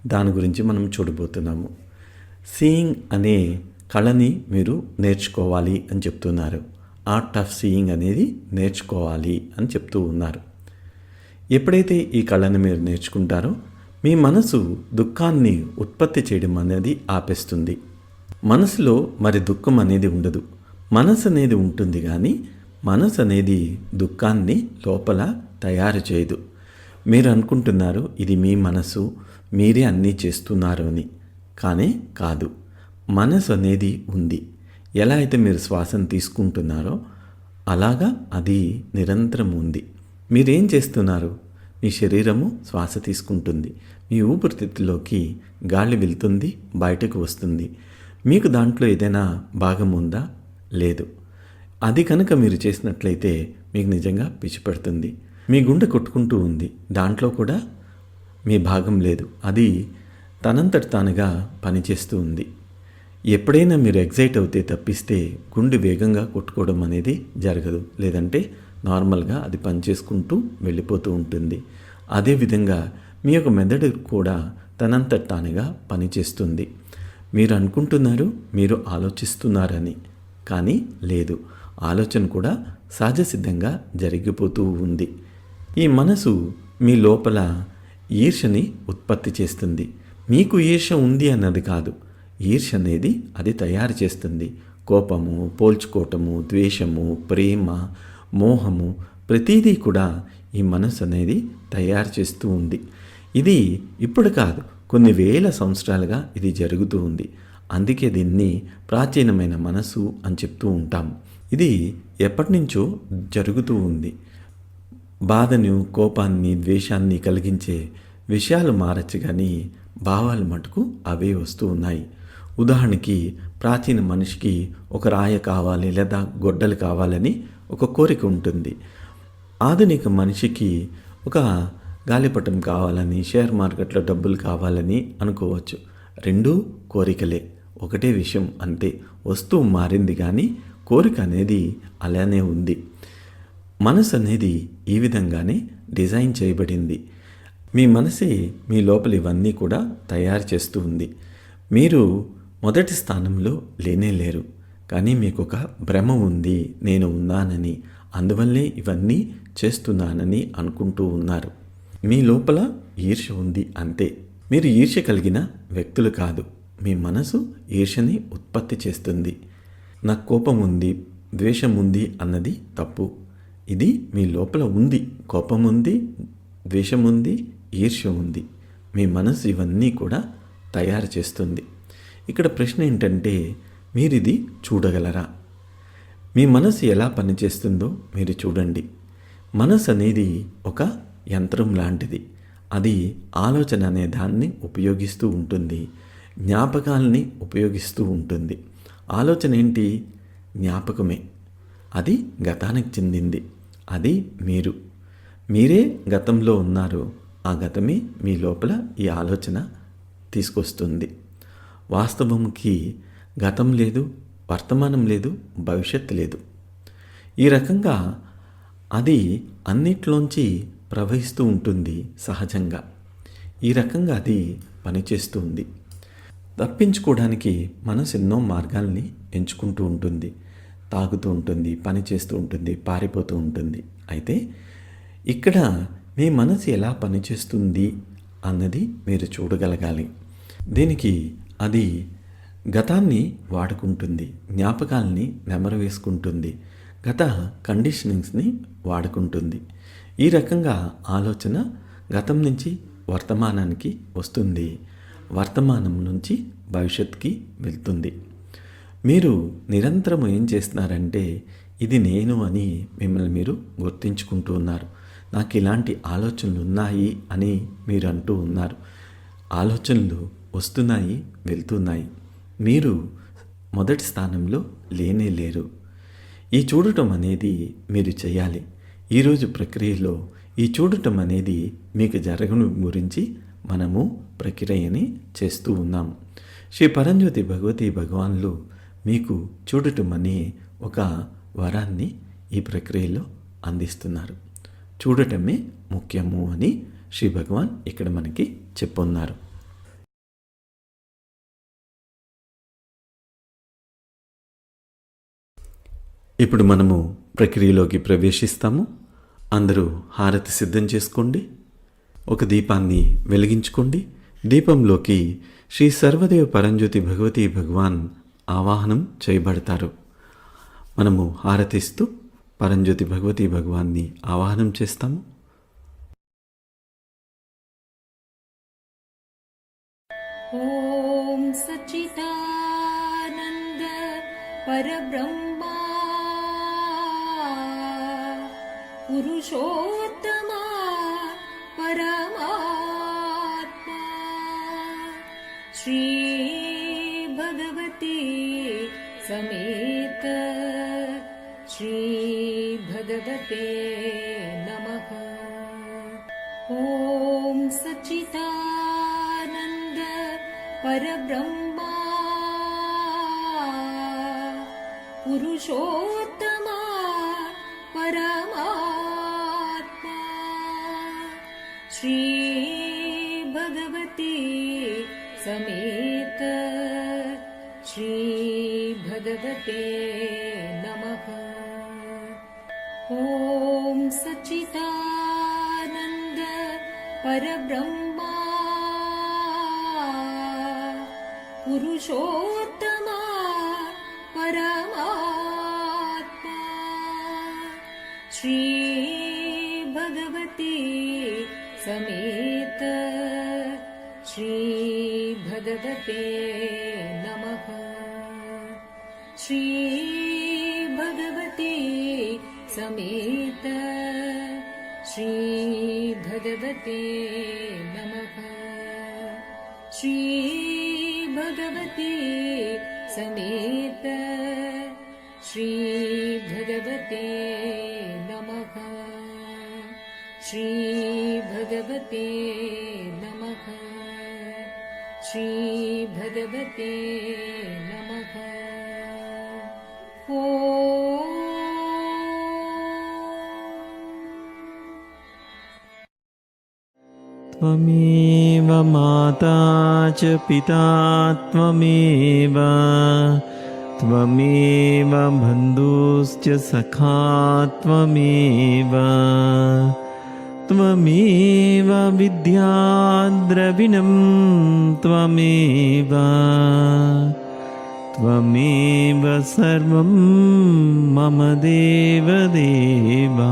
దాని గురించి మనం చూడబోతున్నాము. సీయింగ్ అనే కళని మీరు నేర్చుకోవాలి అని చెప్తున్నారు. ఆర్ట్ ఆఫ్ సీయింగ్ అనేది నేర్చుకోవాలి అని చెప్తూ ఉన్నారు. ఎప్పుడైతే ఈ కళను మీరు నేర్చుకుంటారో మీ మనసు దుఃఖాన్ని ఉత్పత్తి చేయడం అనేది ఆపేస్తుంది. మనసులో మరి దుఃఖం అనేది ఉండదు. మనసు అనేది ఉంటుంది కానీ మనసు అనేది దుఃఖాన్ని లోపల తయారు చేయదు. మీరు అనుకుంటున్నారు ఇది మీ మనసు, మీరే అన్నీ చేస్తున్నారు అని. కానీ కాదు. మనసు అనేది ఉంది. ఎలా అయితే మీరు శ్వాసను తీసుకుంటున్నారో అలాగా అది నిరంతరం ఉంది. మీరేం చేస్తున్నారు? మీ శరీరము శ్వాస తీసుకుంటుంది. మీ ఊపిరితిత్తులోకి గాలి వెళ్తుంది, బయటకు వస్తుంది. మీకు దాంట్లో ఏదైనా భాగం ఉందా? లేదు. అది కనుక మీరు చేసినట్లయితే మీకు నిజంగా పిచ్చి పెడుతుంది. మీ గుండె కొట్టుకుంటూ ఉంది, దాంట్లో కూడా మీ భాగం లేదు. అది తనంతట తానుగా పనిచేస్తూ ఉంది. ఎప్పుడైనా మీరు ఎగ్జైట్ అవుతే తప్పిస్తే గుండె వేగంగా కొట్టుకోవడం అనేది జరగదు. లేదంటే నార్మల్గా అది పనిచేసుకుంటూ వెళ్ళిపోతూ ఉంటుంది. అదేవిధంగా మీ యొక్క మెదడు కూడా తనంతట తానుగా పనిచేస్తుంది. మీరు అనుకుంటున్నారు మీరు ఆలోచిస్తున్నారని, కానీ లేదు. ఆలోచన కూడా సహజసిద్ధంగా జరిగిపోతూ ఉంది. ఈ మనసు మీ లోపల ఈర్ష్యని ఉత్పత్తి చేస్తుంది. మీకు ఈర్ష్య ఉంది అన్నది కాదు, ఈర్ష్య అనేది అది తయారు చేస్తుంది. కోపము, పోల్చుకోవటము, ద్వేషము, ప్రేమ, మోహము ప్రతిదీ కూడా ఈ మనసు అనేది తయారు చేస్తూ ఉంది. ఇది ఇప్పుడు కాదు, కొన్ని వేల సంవత్సరాలుగా ఇది జరుగుతూ ఉంది. అందుకే దీన్ని ప్రాచీనమైన మనసు అని చెప్తూ ఉంటాం. ఇది ఎప్పటి నుంచో జరుగుతూ ఉంది. బాధను, కోపాన్ని, ద్వేషాన్ని కలిగించే విషయాలు మారచ్చు కానీ భావాలు మటుకు అవే వస్తూ ఉన్నాయి. ఉదాహరణకి ప్రాచీన మనిషికి ఒక రాయ కావాలి లేదా గొడ్డలు కావాలని ఒక కోరిక ఉంటుంది. ఆధునిక మనిషికి ఒక గాలిపటం కావాలని, షేర్ మార్కెట్లో డబ్బులు కావాలని అనుకోవచ్చు. రెండూ కోరికలే, ఒకటే విషయం అంతే. వస్తువు మారింది కానీ కోరిక అనేది అలానే ఉంది. మనసు అనేది ఈ విధంగానే డిజైన్ చేయబడింది. మీ మనసే మీ లోపల ఇవన్నీ కూడా తయారు చేస్తూ ఉంది. మీరు మొదటి స్థానంలో లేనే లేరు, కానీ మీకు ఒక భ్రమ ఉంది, నేను ఉన్నానని. అందువల్లే ఇవన్నీ చేస్తున్నానని అనుకుంటూ ఉన్నారు. మీ లోపల ఈర్ష్య ఉంది అంతే. మీరు ఈర్ష్య కలిగిన వ్యక్తులు కాదు. మీ మనసు ఈర్ష్యని ఉత్పత్తి చేస్తుంది. నాకు కోపం ఉంది, ద్వేషం ఉంది అన్నది తప్పు. ఇది మీ లోపల ఉంది. కోపం ఉంది, ద్వేషం ఉంది, ఈర్ష్య ఉంది. మీ మనసు ఇవన్నీ కూడా తయారు చేస్తుంది. ఇక్కడ ప్రశ్న ఏంటంటే మీరు ఇది చూడగలరా? మీ మనసు ఎలా పనిచేస్తుందో మీరు చూడండి. మనసు అనేది ఒక యంత్రం లాంటిది. అది ఆలోచన అనే దాన్ని ఉపయోగిస్తూ ఉంటుంది, జ్ఞాపకాలని ఉపయోగిస్తూ ఉంటుంది. ఆలోచన ఏంటి? జ్ఞాపకమే. అది గతానికి చెందింది. అది మీరే గతంలో ఉన్నారు. ఆ గతమే మీ లోపల ఈ ఆలోచన తీసుకొస్తుంది. వాస్తవంకి గతం లేదు, వర్తమానం లేదు, భవిష్యత్తు లేదు. ఈ రకంగా అది అన్నిట్లోంచి ప్రవహిస్తూ ఉంటుంది సహజంగా. ఈ రకంగా అది పనిచేస్తూ ఉంది. తప్పించుకోవడానికి మనసు ఎన్నో మార్గాల్ని ఎంచుకుంటూ ఉంటుంది. తాగుతూ ఉంటుంది, పని చేస్తూ ఉంటుంది, పారిపోతూ ఉంటుంది. అయితే ఇక్కడ మీ మనసు ఎలా పనిచేస్తుంది అన్నది మీరు చూడగలగాలి. దీనికి అది గతాన్ని వాడుకుంటుంది, జ్ఞాపకాల్ని నెమరు వేసుకుంటుంది, గత కండిషనింగ్స్ని వాడుకుంటుంది. ఈ రకంగా ఆలోచన గతం నుంచి వర్తమానానికి వస్తుంది, వర్తమానం నుంచి భవిష్యత్తుకి వెళ్తుంది. మీరు నిరంతరం ఏం చేస్తున్నారంటే ఇది నేను అని మిమ్మల్ని మీరు గుర్తించుకుంటూ ఉన్నారు. నాకు ఇలాంటి ఆలోచనలు ఉన్నాయి అని మీరు అంటూ ఉన్నారు. ఆలోచనలు వస్తున్నాయి, వెళ్తున్నాయి. మీరు మొదటి స్థానంలో లేనే లేరు. ఈ చూడటం అనేది మీరు చేయాలి. ఈరోజు ప్రక్రియలో ఈ చూడటం అనేది మీకు జరగను గురించి మనము ప్రక్రియని చేస్తూ ఉన్నాం. శ్రీ పరంజ్యోతి భగవతి భగవాన్లు మీకు చూడటం అనే ఒక వరాన్ని ఈ ప్రక్రియలో అందిస్తున్నారు. చూడటమే ముఖ్యము అని శ్రీ భగవాన్ ఇక్కడ మనకి చెప్పున్నారు. ఇప్పుడు మనము ప్రక్రియలోకి ప్రవేశిస్తాము. అందరూ హారతి సిద్ధం చేసుకోండి. ఒక దీపాన్ని వెలిగించుకోండి. దీపంలోకి శ్రీ సర్వదేవ పరంజ్యోతి భగవతి భగవాన్ ఆవాహనం చేయబడతారు. మనము హారతిస్తూ పరంజ్యోతి భగవతి భగవాన్ని ఆవాహనం చేస్తాము. ఓం సచ్చిదానంద పరబ్రహ్మా పురుషోత్తమా పరమాత్మా శ్రీ భగవతి సమేత శ్రీ భగవతే నమః. ఓం సచ్చిదానంద పరబ్రహ్మా పురుషోత్తమా పరమాత్మా శ్రీ భగవతి సమేత శ్రీ భగవతే నమః. ఓం సచ్చిదానంద పరబ్రహ్మా పురుషోత్తమా పరమాత్మా శ్రీ భగవతి సమేత శ్రీ భగవతే నమః. శ్రీ భగవతి సమేత శ్రీ భగవతే నమః. శ్రీ భగవతి సమేత శ్రీ భగవతే నమః. శ్రీ భగవతే నమః. శ్రీ భగవతే నమః. త్వమేవ మాతా చ పితా త్వమేవ త్వమేవ బంధుశ్చ సఖా త్వమేవ త్వమేవ విద్యా ద్రవిణం త్వమేవ త్వమేవ సర్వం మమ దేవదేవా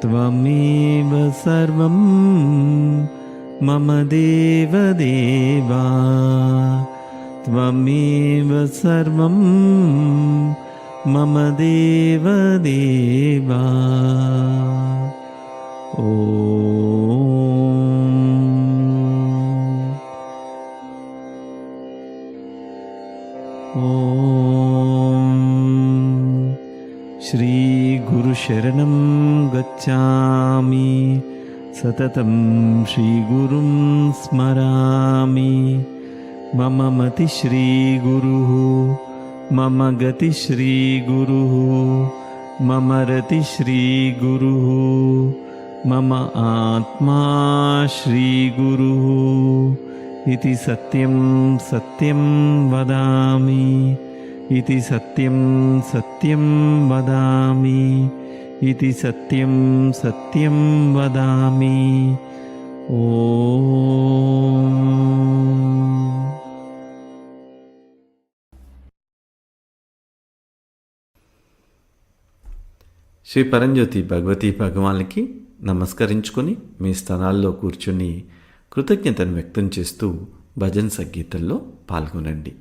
త్వమేవ సర్వం మమ దేవదేవా త్వమేవ సర్వం మమ దేవదేవా. శ్రీ గురు శరణం గచ్ఛామి సతతం శ్రీ గురుం స్మరామి. మమ మతి శ్రీ గురుః మమ గతి శ్రీ గురుః మమ రతి శ్రీ గురుః మమ ఆత్మా శ్రీ గురుః ఇతి సత్యం సత్యం వదామి. ఇతి సత్యం సత్యం వదామి. ఇతి సత్యం సత్యం వదామి. ఓం. శ్రీ పరంజ్యోతి భగవతి భగవాన్కి నమస్కరించుకొని మీ స్థానాల్లో కూర్చుని కృతజ్ఞతను వ్యక్తం చేస్తూ భజన సంగీతంలో పాల్గొనండి.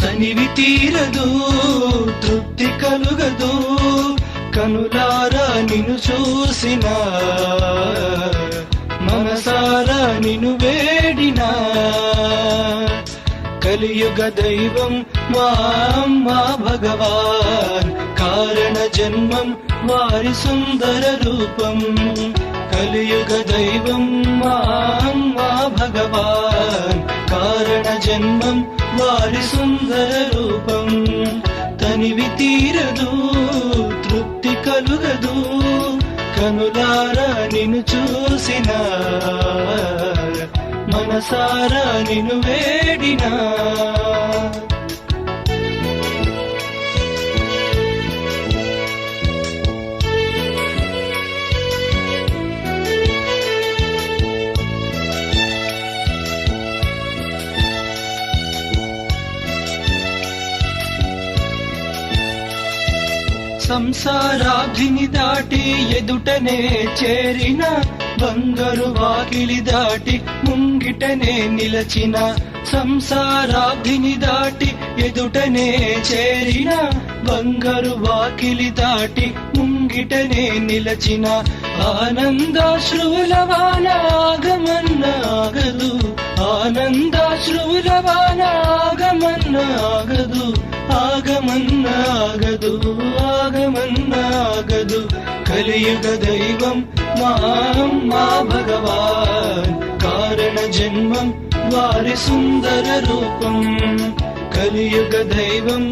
తనివి తీరదు తృప్తి కలుగదు కనులారా నిన్ను చూసినా మనసారా నిన్ను వేడినా కలియుగ దైవం మా భగవాన్ కారణ జన్మం వారి సుందర రూపం కలియుగ దైవం మా భగవాన్ కారణ జన్మం వారి సుందర రూపం తనివి తీరదు తృప్తి కలుగదు కనులారా నిన్ను చూసిన మనసారా నిన్ను వేడినా సంసారాబ్ధిని దాటి ఎదుటనే చేరిన బంగారు వాకిలి దాటి ముంగిటనే నిలచిన సంసారాబ్ధిని దాటి ఎదుటనే చేరిన బంగారు వాకిలి దాటి ముంగిటనే నిలచిన ఆనందాశ్రువుల వాన ఆగమన్న ఆగదు ఆనందాశ్రువుల వాన ఆగమన్న ఆగదు ఆగమన్న ఆగదు ఆగమన్న ఆగదు కలియుగ దైవం మా భగవాన్ కారణ జన్మం వారి సుందర రూపం కలియుగ దైవం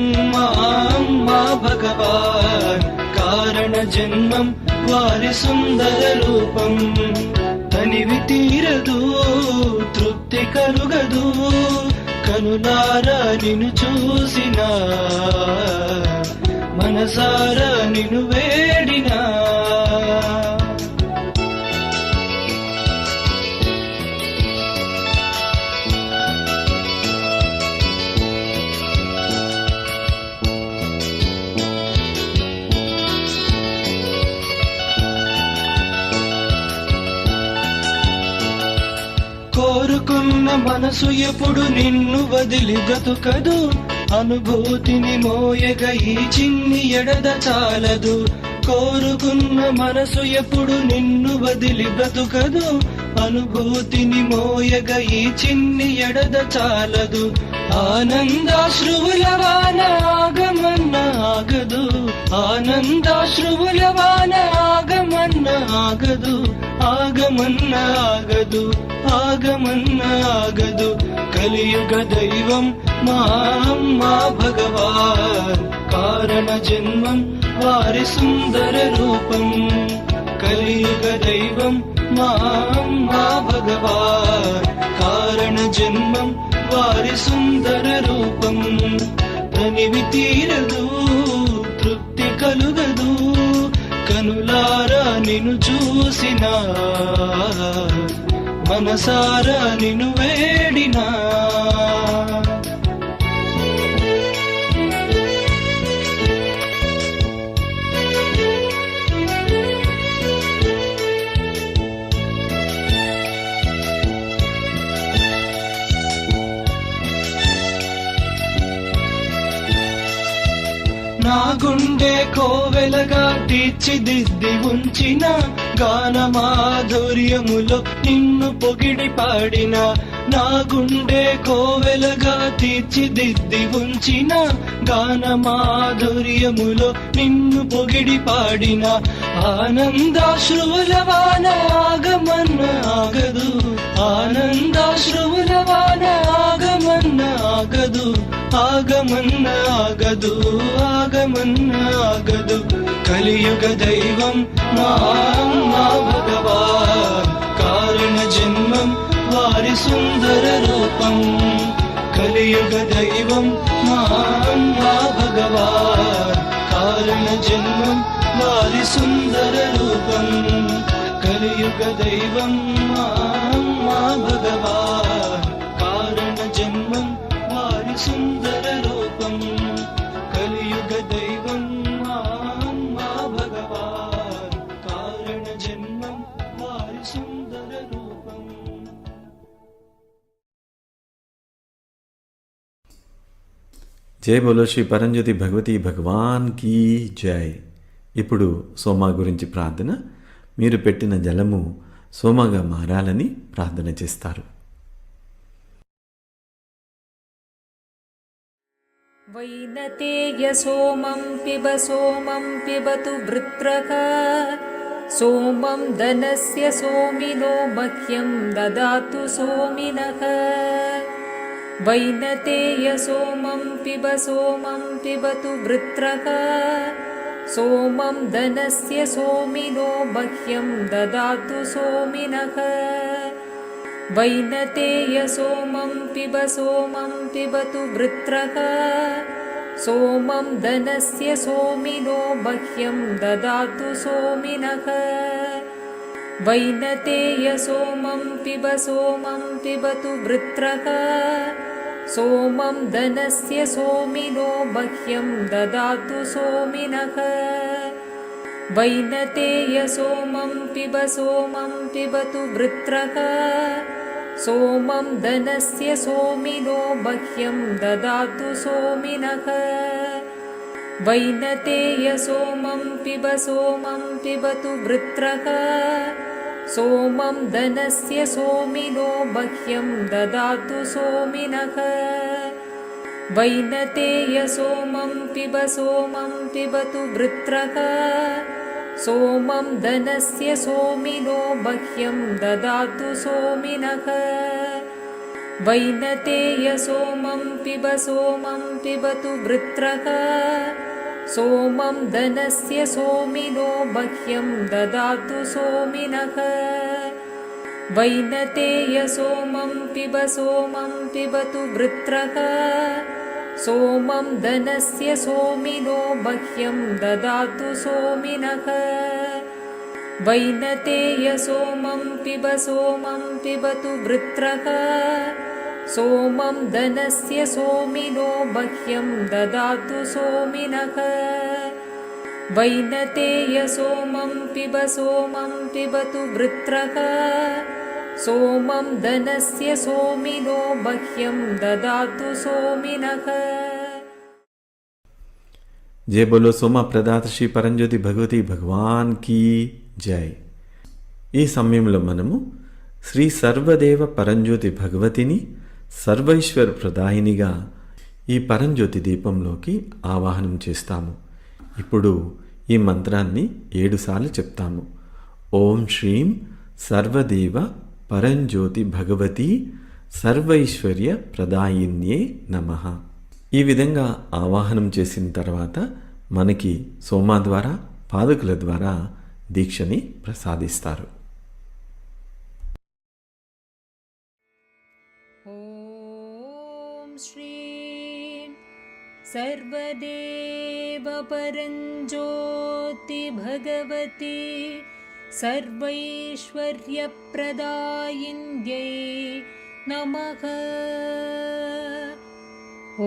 మా భగవాన్ కారణ జన్మం వారి సుందర రూపం తనివి తీరదు తృప్తి కలుగదు కనులారా నిన్ను చూసిన మనసారా నిన్ను వేడినా కోరుకున్న మనసు ఎప్పుడు నిన్ను వదిలి బ్రతుకదు అనుభూతిని మోయగ ఈ చిన్ని ఎడద చాలదు కోరుకున్న మనసు ఎప్పుడు నిన్ను వదిలి బ్రతుకదు అనుభూతిని మోయగ ఈ చిన్ని ఎడద చాలదు ఆనందాశ్రువుల వాన ఆగమన్న ఆగదు ఆనందాశ్రువుల వాన ఆగమన్న ఆగదు ఆగమన్న ఆగదు ఆగమన్న ఆగదు కలియుగ దైవం మా భగవాన్ కారణ జన్మం వారి సుందర రూపం కలియుగ దైవం మా భగవాన్ కారణ జన్మం వారి సుందర రూపం తనివి తీరదు తృప్తి కలుగదు కనులారా నిన్ను చూసిన మనసారా నిన్ను వేడినా నా గుండె కోవెలగా తీర్చిదిద్ది ఉంచిన గాన మాధుర్యములో నిన్ను పొగిడి పాడిన నా గుండె కోవెలగా తీర్చిదిద్ది ఉంచిన గాన మాధుర్యములో నిన్ను పొగిడి పాడిన ఆనందాశ్రువుల వాన ఆగమన్న ఆగదు ఆనందాశ్రువుల వాన ఆగమన్న ఆగదు ఆగమన్న ఆగదు ఆగమన్న ఆగదు కలియుగ దైవం మా భగవాన్ కారణ జన్మం వారి సుందర రూపం కలియుగ దైవం మా భగవాన్ కారణ జన్మం వారి సుందర రూపం కలియుగ దైవం మా భగవాన్ కారణ జన్మం వారి సుందర రూపం కలియుగ దైవం మా భగవాన్ కారణ జన్మం వారి సుందర రూపం. జై బోలో శ్రీ పరంజ్యోతి భగవతి భగవాన్ కీ జై. ఇప్పుడు సోమ గురించి ప్రార్థన. మీరు పెట్టిన జలము సోమగా మారాలని ప్రార్థన చేస్తారు. వైనతేయ సోమం పిబతు వృత్రః सोमं धनस्य सोमिनो मह्यं ददातु सोमिनः वैनतेय सोमं पिबतु वृत्रः सोमं धनस्य सोमिनो मह्यं ददातु सोमिनः वैनतेय सोमं पिबतु वृत्रः सोमं धनस्य सोमिनो मह्यं ददातु सोमिनः वैनतेय सोमं पिबतु वृत्रः सोमं धनस्य सोमिनो मह्यं ददातु सोमिनः वैनतेय सोमं पिबतु वृत्रः सोमं धनस्य सोमिनो मह्यं ददातु सोमिनः वैनतेय सोमं पिबतु वृत्रः सोमं धनस्य सोमिनो मह्यं ददातु सोमिनः वैनतेय सोमं पिबतु वृत्रः सोमं धनस्य सोमिनो मह्यं ददातु सोमिनः वैनतेय सोमं पिबतु वृत्रः सोमं धनस्य सोमिनो मह्यं ददातु सोमिनः वैनतेय सोमं पिबतु वृत्रः सोमं धनस्य सोमिनो मह्यं ददातु सोमिनः वैनतेय सोमं पिबतु वृत्रः सोमं धनस्य सोमिनो मह्यं ददातु सोमिनः वैनतेय सोमं पिबतु वृत्रः सोमं धनस्य सोमिनो मह्यं ददातु सोमिनः जय बोलो सोमा प्रदाता శ్రీ పరంజ్యోతి భగవతి భగవాన్ కీ జై. ఈ సమయంలో మనము శ్రీ సర్వదేవ పరంజ్యోతి భగవతిని సర్వైశ్వర ప్రదాయినిగా ఈ పరంజ్యోతి దీపంలోకి ఆవాహనం చేస్తాము. ఇప్పుడు ఈ మంత్రాన్ని 7 సార్లు చెప్తాము. ఓం శ్రీం సర్వదేవ పరంజ్యోతి భగవతి సర్వైశ్వర్య ప్రదాయిన్యే నమః. ఈ విధంగా ఆవాహనం చేసిన తర్వాత మనకి సోమా ద్వారా పాదకుల ద్వారా దీక్షని ప్రసాదిస్తారు. ఓం శ్రీం సర్వదేవ పరంజ్యోతి భగవతి सर्वैश्वर्यप्रदायिन्यै नमः.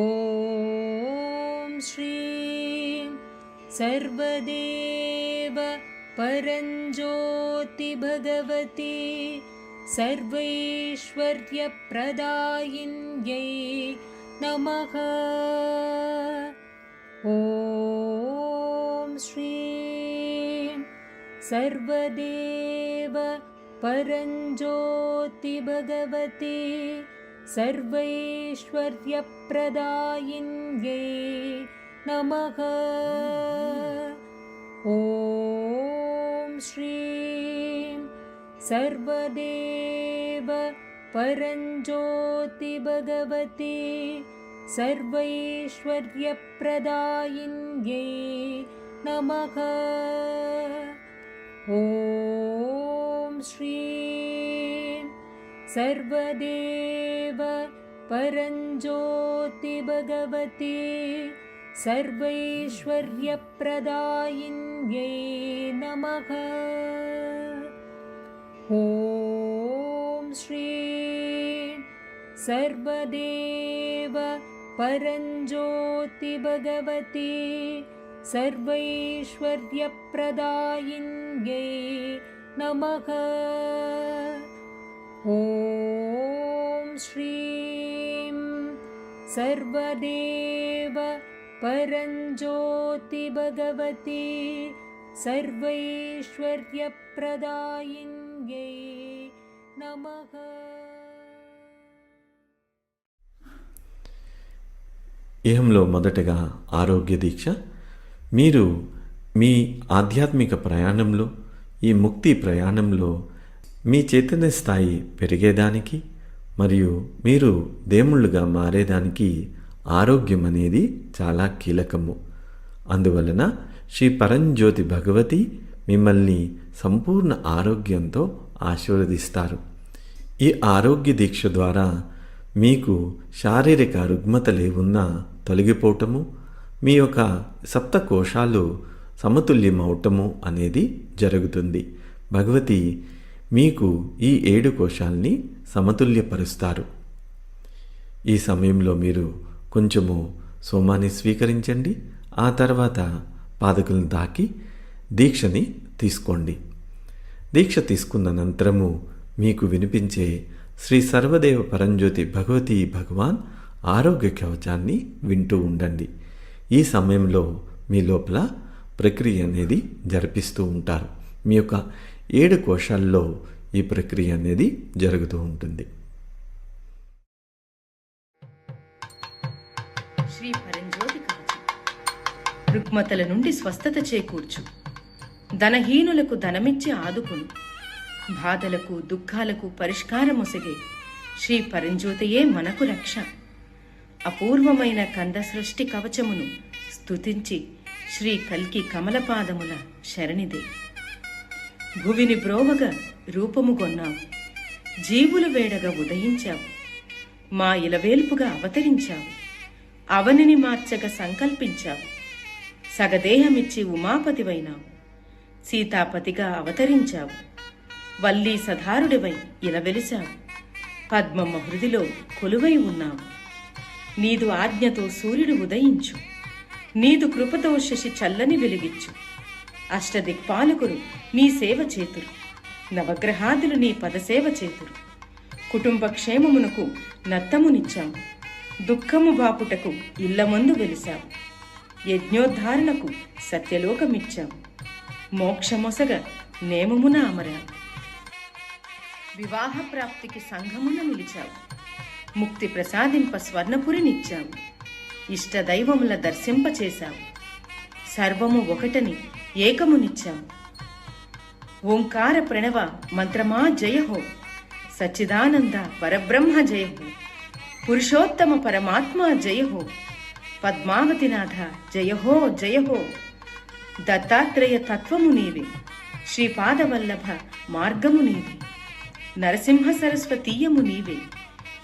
ॐ श्रीं सर्वदेव परञ्ज्योति भगवती सर्वैश्वर्यप्रदायिन्यै नमः. ॐ श्रीं सर्वदेव परञ्ज्योति भगवती सर्वैश्वर्यप्रदायिन्यै नमः. ॐ श्रीं सर्वदेव परञ्ज्योति भगवती सर्वैश्वर्यप्रदायिन्यै नमः. ॐ श्रीं सर्वदेव परञ्ज्योति भगवती सर्वैश्वर्यप्रदायिन्यै नमः. ॐ श्रीं सर्वदेव परञ्ज्योति भगवती सर्वैश्वर्यप्रदायिन्यै नमः. ॐ श्रीं सर्वदेव परञ्ज्योति भगवती सर्वैश्वर्यप्रदायिन्यै नमः. ఇహంలో మొదటగా ఆరోగ్య దీక్ష. మీరు మీ ఆధ్యాత్మిక ప్రయాణంలో ఈ ముక్తి ప్రయాణంలో మీ చైతన్య స్థాయి పెరిగేదానికి మరియు మీరు దేవుళ్ళుగా మారేదానికి ఆరోగ్యం అనేది చాలా కీలకము. అందువలన శ్రీ పరంజ్యోతి భగవతి మిమ్మల్ని సంపూర్ణ ఆరోగ్యంతో ఆశీర్వదిస్తారు. ఈ ఆరోగ్య దీక్ష ద్వారా మీకు శారీరక రుగ్మతలేవున్నా తొలగిపోవటము, మీ యొక్క సప్తకోశాలు సమతుల్యమవటము అనేది జరుగుతుంది. భగవతి మీకు ఈ 7 కోశాల్ని సమతుల్యపరుస్తారు. ఈ సమయంలో మీరు కొంచెము సోమాన్ని స్వీకరించండి. ఆ తర్వాత పాదకులను తాకి దీక్షని తీసుకోండి. దీక్ష తీసుకున్న అనంతరము మీకు వినిపించే శ్రీ సర్వదేవ పరంజ్యోతి భగవతి భగవాన్ ఆరోగ్య కవచాన్ని వింటూ ఉండండి. ఈ సమయంలో మీ లోపల ప్రక్రియ అనేది జరిపిస్తూ ఉంటారు. మీ యొక్క 7 కోశాల్లో ఈ ప్రక్రియ అనేది జరుగుతూ ఉంటుంది. శ్రీ పరంజ్యోతి కవచం. రుగ్మతల నుండి స్వస్థత చేకూర్చు, ధనహీనులకు ధనమిచ్చి ఆదుకును, బాధలకు దుఃఖాలకు పరిష్కారమొసగే శ్రీ పరంజ్యోతియే మనకు రక్ష. అపూర్వమైన కంద సృష్టి కవచమును స్తుతించి శ్రీ కల్కి కమలపాదముల శరణిదే. భువిని బ్రోవగా రూపముగొన్నావు, జీవులు వేడగా ఉదయించావు, మా ఇలవేల్పుగా అవతరించావు, అవనిని మార్చగా సంకల్పించావు, సగదేహమిచ్చి ఉమాపతివైనావు, సీతాపతిగా అవతరించావు, వల్లీ సధారుడివై ఇలవెలిశావు, పద్మమ్మ హృదిలో కొలువై ఉన్నావు. నీదు ఆజ్ఞతో సూర్యుడు ఉదయించు, నీదు కృపతో శశి చల్లని వెలిగిచ్చు, అష్టదిక్పాలకులు నీ సేవ చేతురు, నవగ్రహాదులు నీ పదసేవ చేతురు. కుటుంబ క్షేమమునకు నత్తమునిచ్చావు, దుఃఖము బాపుటకు ఇళ్లమందు వెలిశావు, యజ్ఞోద్ధారణకు సత్యలోకమిచ్చావు, మోక్షమొసగ నేమమున అమరావు, వివాహ ప్రాప్తికి సంఘమున నిలిచావు, ముక్తి ప్రసాదింప స్వర్ణపురినిచ్చావు, ఇష్టదైవముల దర్శింపచేశావు, సర్వము ఒకటని ఏకమునిచ్చావు. ఓంకార ప్రణవ మంత్రమా జయహో, సచ్చిదానంద పరబ్రహ్మ జయహో, పురుషోత్తమ పరమాత్మ జయహో, పద్మావతినాథ జయహో జయహో. దత్తాత్రేయ తత్వము నీవే, శ్రీపాదవల్లభ మార్గము నీవే, నరసింహ సరస్వతీయము నీవే,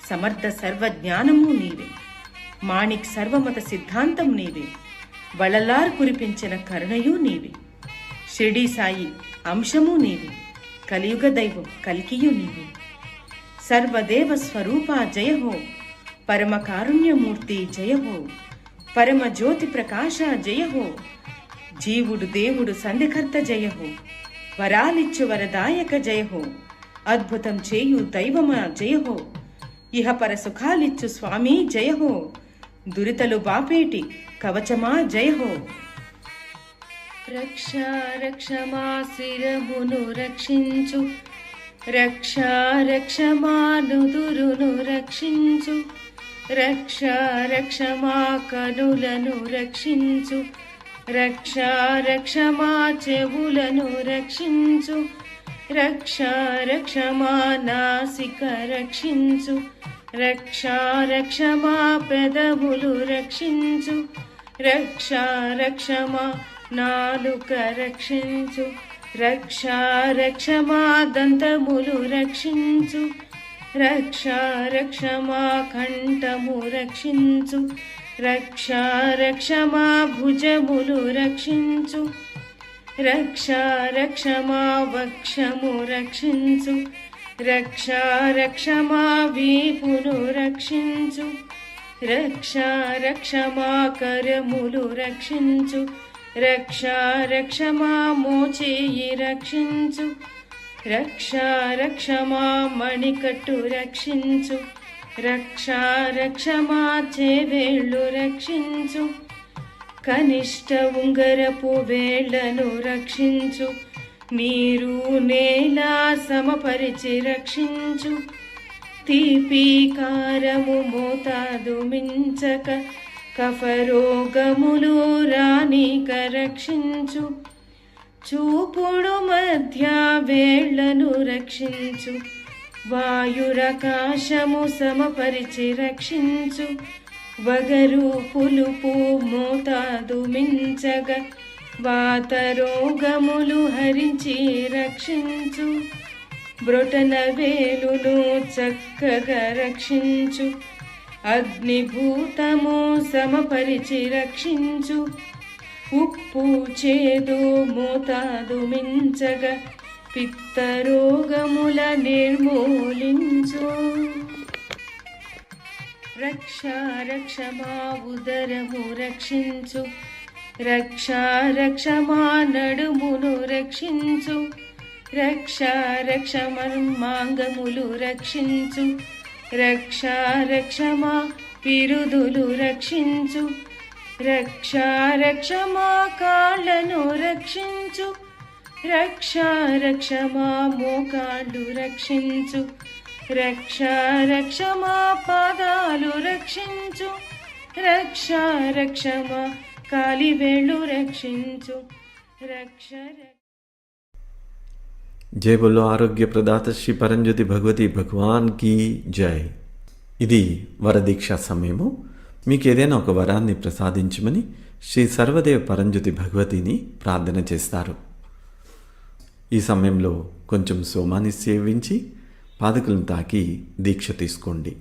సమర్థ సర్వజ్ఞానము నీవే, మాణిక్ సర్వమత సిద్ధాంతం నీవే, వళలార్ కురిపించిన కరుణయు నీవే, షిరిడీ సాయి అంశము నీవే, కలియుగ దైవం కల్కియు నీవే. సర్వదేవ స్వరూప జయహో, పరమ కారుణ్యమూర్తి జయహో, పరమ జ్యోతి ప్రకాశ జయహో, జీవుడు దేవుడు సంధికర్త జయహో, వరాలిచ్చు వరదాయక జయహో, అద్భుతం చేయు దైవమా జయహో, ఇహపర సుఖాలిచ్చు స్వామి జయహో, దురితలు బాపేటి కవచమా జయహో. రక్ష రక్షమా శిరమును రక్షించు, రక్ష రక్షమానుదురును రక్షించు, రక్ష రక్షమా కనులను రక్షించు, రక్ష రక్షమా చెవులను రక్షించు, రక్ష రక్షమా నాసిక రక్షించు, రక్ష రక్షమా పెదవులు రక్షించు, రక్ష రక్షమా నాలుక రక్షించు, రక్ష రక్షమా దంతములు రక్షించు, రక్ష రక్షమా కంఠము రక్షించు, రక్ష రక్షమా భుజములు రక్షించు, రక్ష రక్షమా వక్షము రక్షించు, రక్ష రక్షమా వీపును రక్షించు, రక్ష రక్షమా కరములు రక్షించు, రక్ష రక్షమా మోచేయి రక్షించు, రక్ష రక్షమా మణికట్టు రక్షించు, రక్ష రక్షమా చేవేళ్ళు రక్షించు, కనిష్ట ఉంగరపు వేళ్లను రక్షించు, నీరు నేల సమపరిచి రక్షించు, తీపి కారము మోతాదు మించక కఫరోగములు రానిక రక్షించు, చూపుడు మధ్య వేళ్లను రక్షించు, వాయురకాశము సమపరిచి రక్షించు, వగరు పులుపు మోతాదు మించగ, వాతరోగములు హరించి రక్షించు, బ్రొటన వేలును చక్కగా రక్షించు, అగ్నిభూతము సమపరిచి రక్షించు, ఉప్పు చేదు మోతాదు మించగ, పిత్తరోగముల నిర్మూలించు. రక్ష రక్ష మా ఉదరము రక్షించు, రక్ష రక్ష మా నడుమును రక్షించు, రక్ష రక్ష మర్మాంగములు రక్షించు, రక్ష రక్ష మా పిరుదులు రక్షించు, రక్ష రక్ష మా కాళ్ళను రక్షించు, రక్ష రక్ష మా మోకాళ్ళు రక్షించు, రక్ష రక్ష మా పాదాలు రక్షించు, రక్ష రక్ష మా కాలివేళ్ళు రక్షించు, రక్ష. జై బోలో ఆరోగ్య ప్రదాత శ్రీ పరంజ్యోతి భగవతి భగవాన్ కీ జై. ఇది వరదీక్ష సమయము. మీకు ఏదైనా ఒక వరాన్ని ప్రసాదించమని శ్రీ సర్వదేవ పరంజ్యోతి భగవతిని ప్రార్థన చేస్తారు. ఈ సమయంలో కొంచెం సోమాన్ని సేవించి పాదకులను తాకి దీక్ష తీసుకోండి.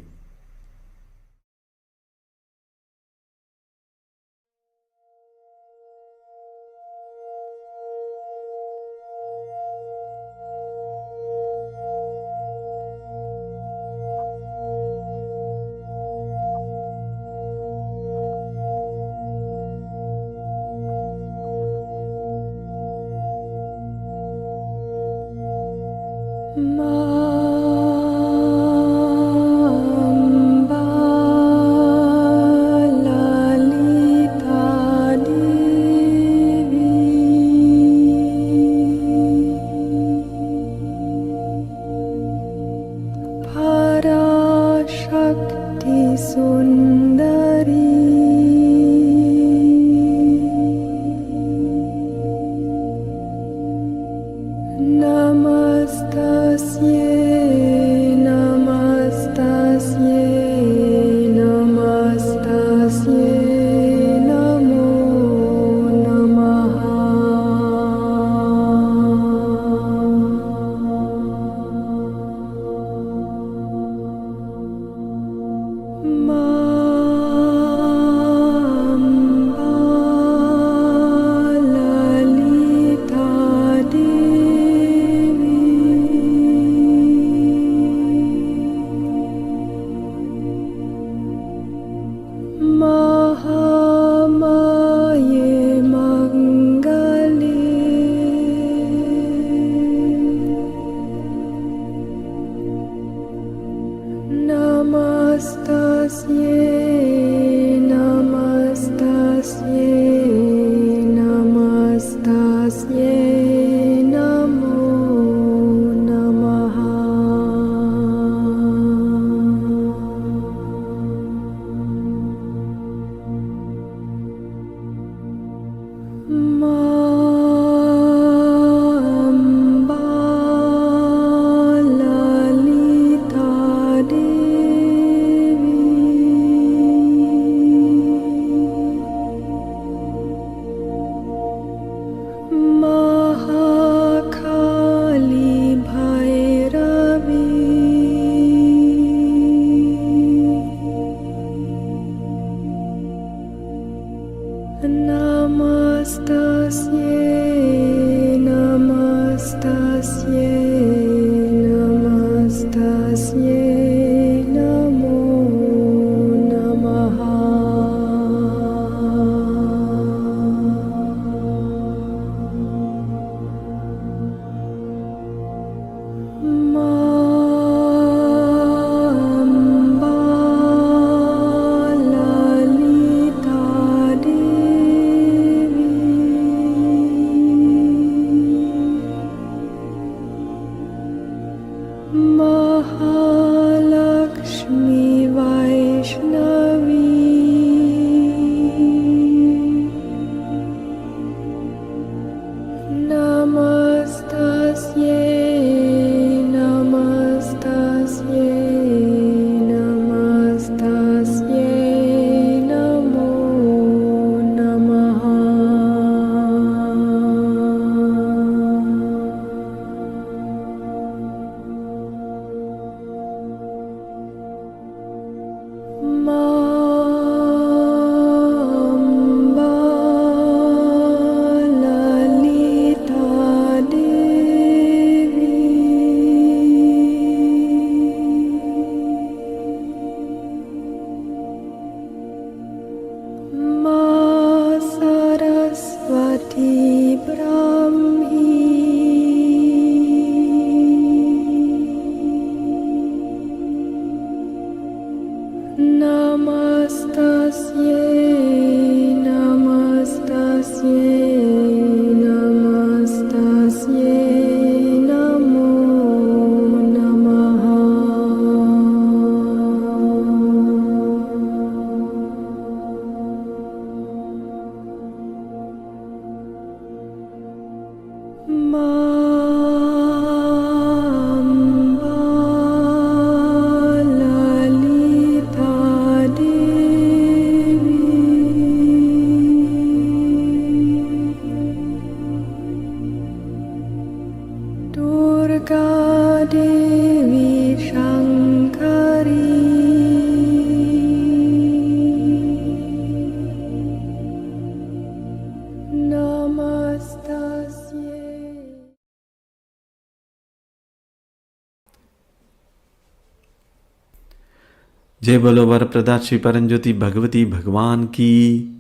जय बोलो वरप्रदा श्री परंज्योति भगवती भगवान की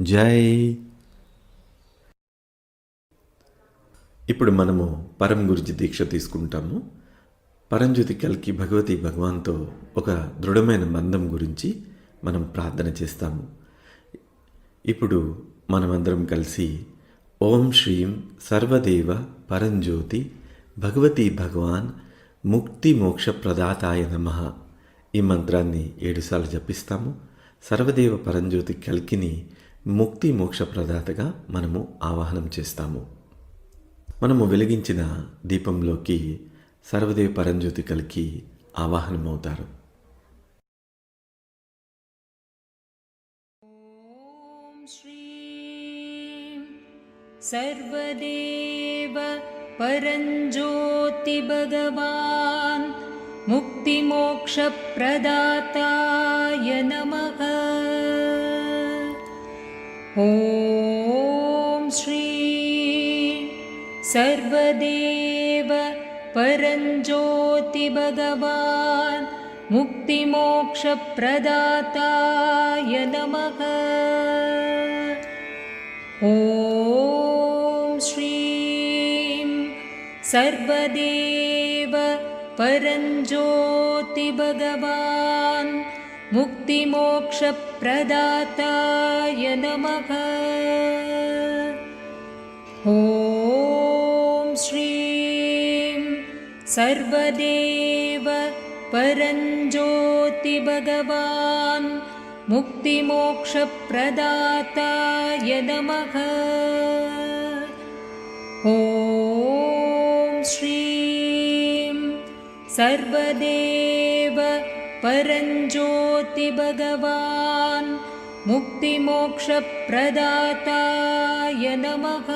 జై. ఇప్పుడు మనము పరం గురించి దీక్ష తీసుకుంటాము. పరంజ్యోతి కల్కి భగవతి భగవాన్తో ఒక దృఢమైన బంధం గురించి మనం ప్రార్థన చేస్తాము. ఇప్పుడు మనమందరం కలిసి ఓం శ్రీం సర్వదేవ పరంజ్యోతి భగవతి భగవాన్ ముక్తి మోక్ష ప్రదాతాయ నమః ఈ మంత్రాన్ని 7 సార్లు జపిస్తాము. సర్వదేవ పరంజ్యోతి కల్కిని ముక్తి మోక్ష ప్రదాతగా మనము ఆవాహనం చేస్తాము. మనము వెలిగించిన దీపంలోకి సర్వదేవ పరంజ్యోతి కల్కి ఆవాహనమవుతారు. ॐ श्रीं सर्वदेव परञ्ज्योति भगवान् मुक्तिमोक्षप्रदाताय नमः. ॐ श्रीं सर्वदेव परञ्ज्योति भगवान् मुक्तिमोक्षप्रदाताय नमः. ॐ श्रीं सर्वदेव परञ्ज्योति भगवान् मुक्तिमोक्षप्रदाताय नमः. ॐ श्रीं सर्वदेव परञ्ज्योति भगवान् मुक्तिमोक्षप्रदाताय नमः. ॐ श्रीं सर्वदेव परञ्ज्योति भगवान् मुक्तिमोक्षप्रदाताय नमः.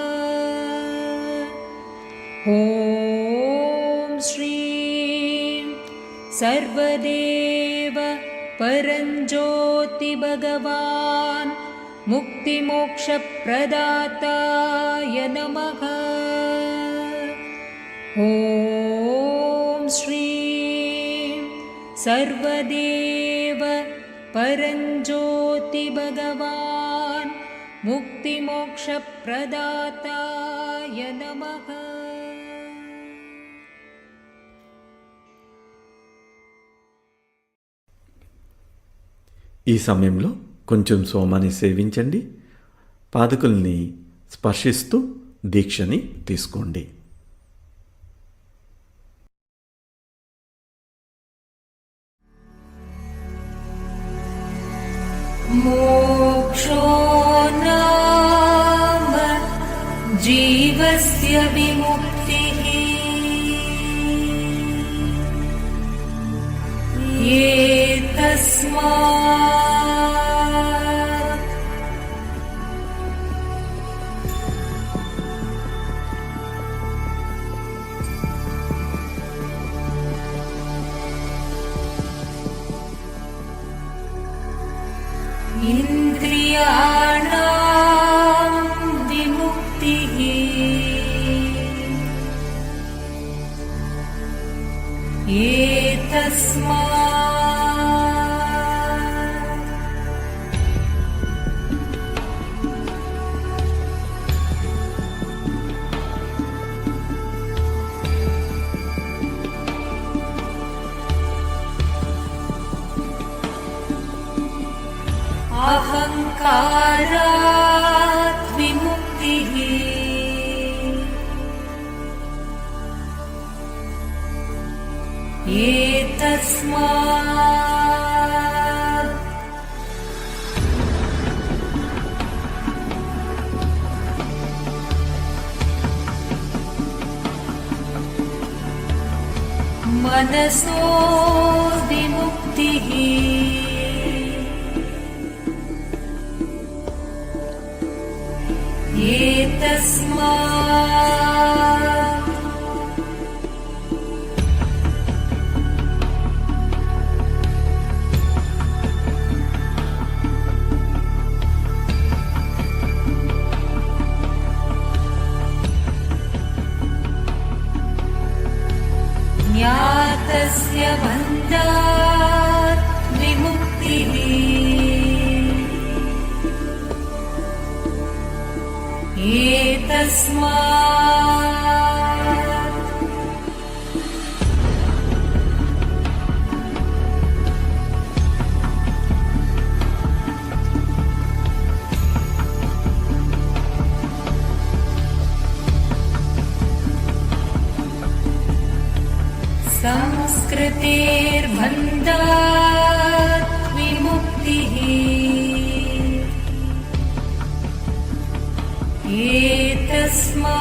ॐ श्रीं सर्वदेव परञ्ज्योति भगवान् मुक्तिमोक्षप्रदाताय नमः. ॐ श्रीं सर्वदेव परञ्ज्योति भगवान् मुक्तिमोक्षप्रदाताय नमः. ఈ సమయంలో కొంచెం సోమాన్ని సేవించండి. పాదకుల్ని స్పర్శిస్తూ దీక్షని తీసుకోండి. मोक्षो नाम जीवस्य विमुक्तिः. एतस्मात् इन्द्रियाणां विमुक्तिः. एतस्मात् अहङ्कारात् विमुक्तिः. एतस्मात् मनसो विमुक्तिः. एतस्मात् ज्ञातस्य बन्धात् विमुक्तिः. एतस्मात् संस्कृतेर्बन्धात् विमुक्तिः एतस्मात्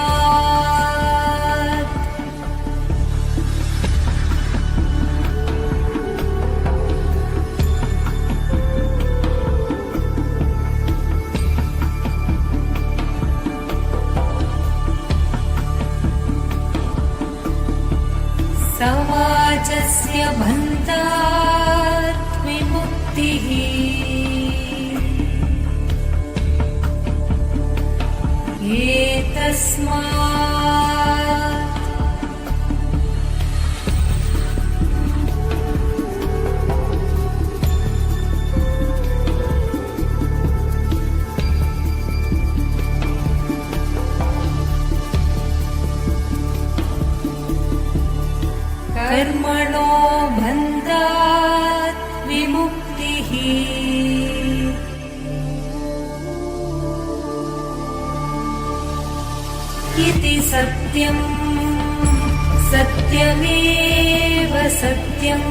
समाजस्य बन्धात् विमुक्तिः एतस्मात् कर्मणो बन्धात् विमुक्तिः इति सत्यम् सत्यमेव सत्यम्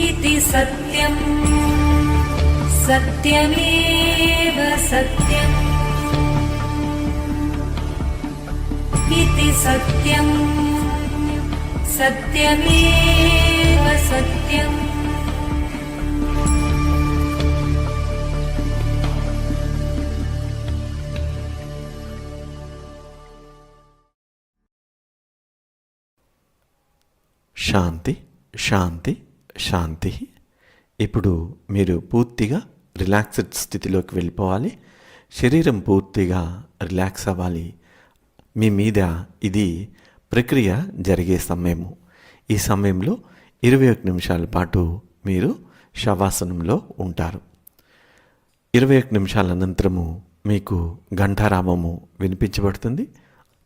इति सत्यम् सत्यमेव सत्यम् इति सत्यम् सत्यमेव सत्यम् శాంతి శాంతి శాంతి. ఇప్పుడు మీరు పూర్తిగా రిలాక్స్డ్ స్థితిలోకి వెళ్ళిపోవాలి. శరీరం పూర్తిగా రిలాక్స్ అవ్వాలి. మీ మీద ఇది ప్రక్రియ జరిగే సమయము. ఈ సమయంలో 21 నిమిషాల పాటు మీరు శవాసనంలో ఉంటారు. 21 నిమిషాల అనంతరము మీకు ఘంటారామము వినిపించబడుతుంది.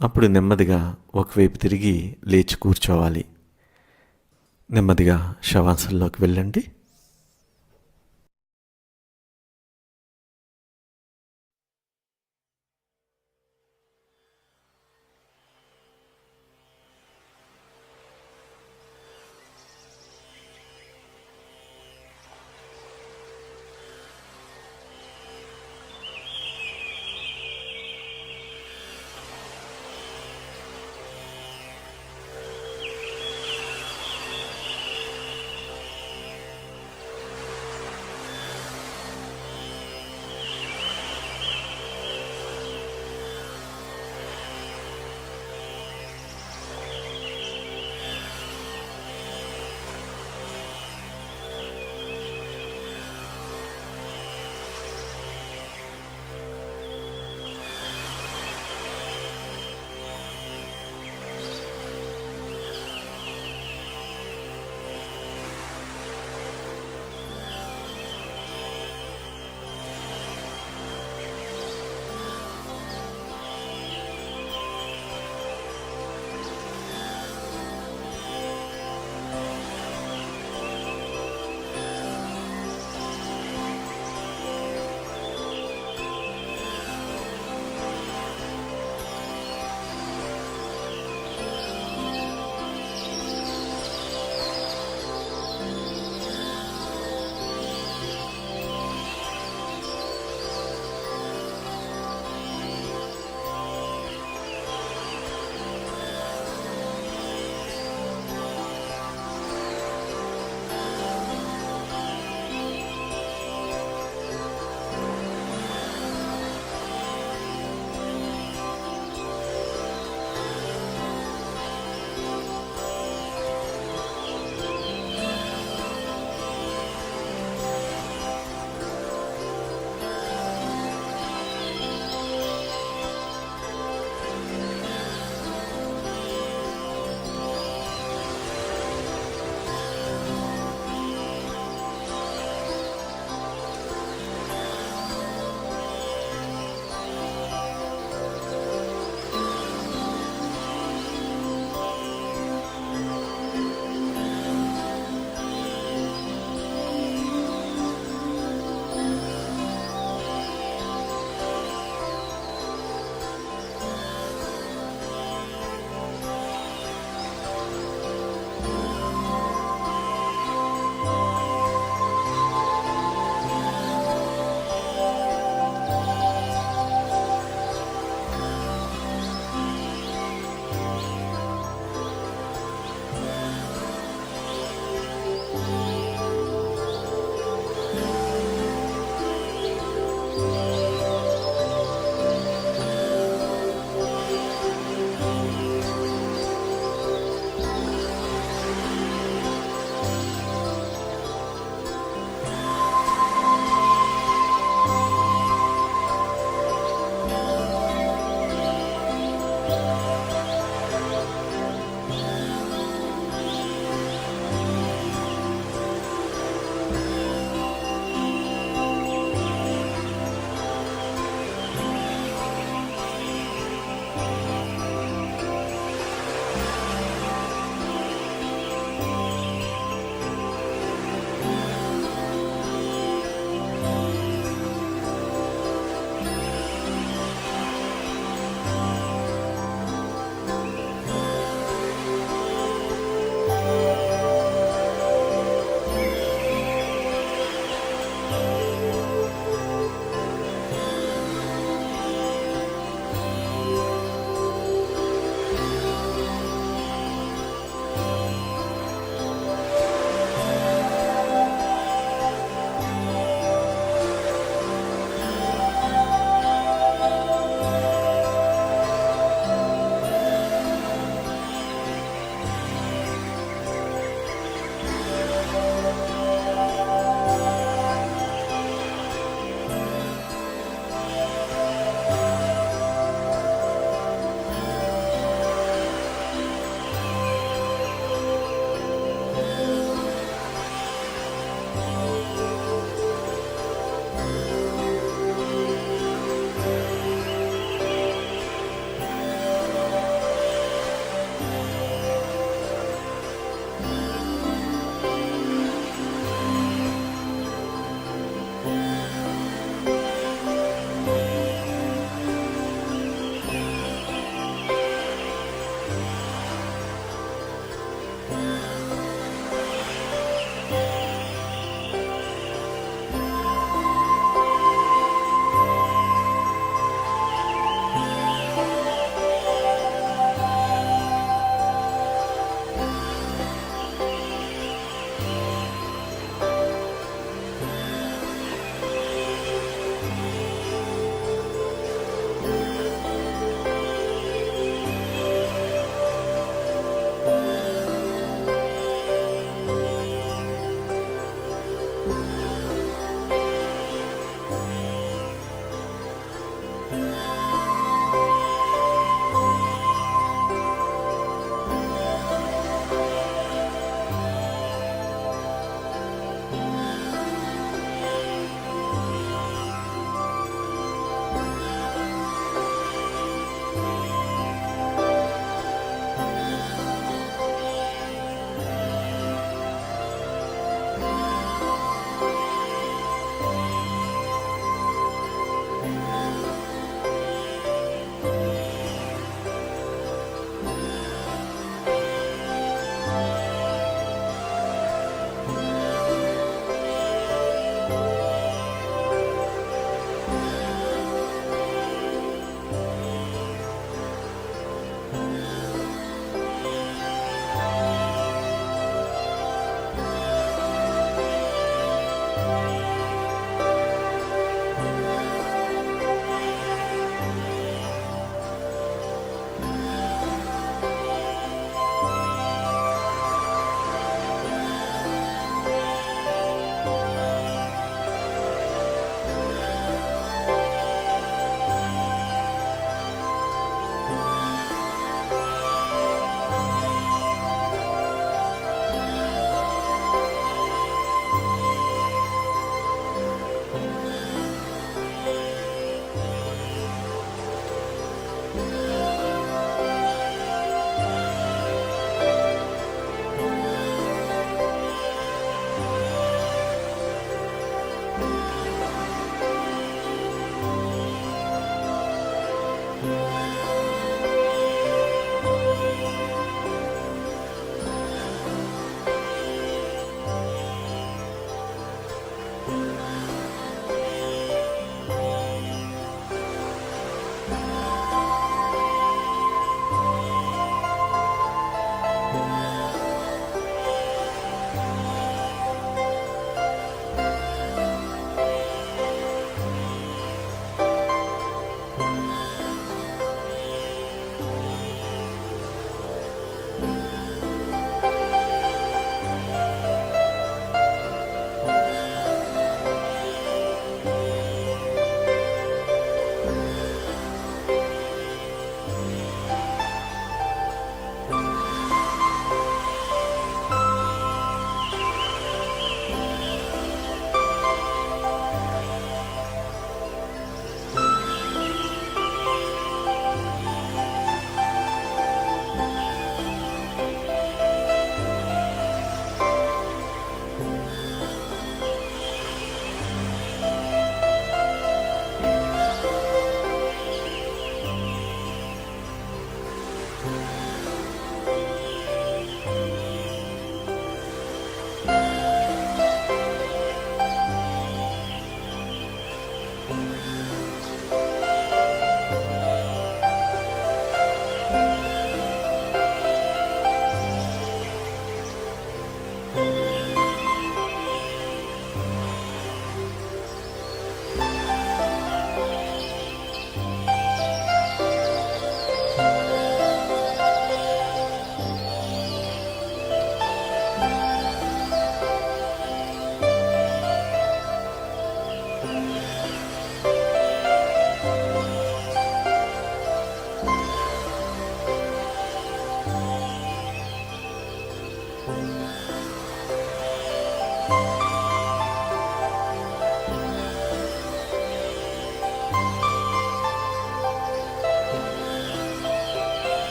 అప్పుడు నెమ్మదిగా ఒకవైపు తిరిగి లేచి కూర్చోవాలి. నెమ్మదిగా శవాసనంలోకి వెళ్ళండి.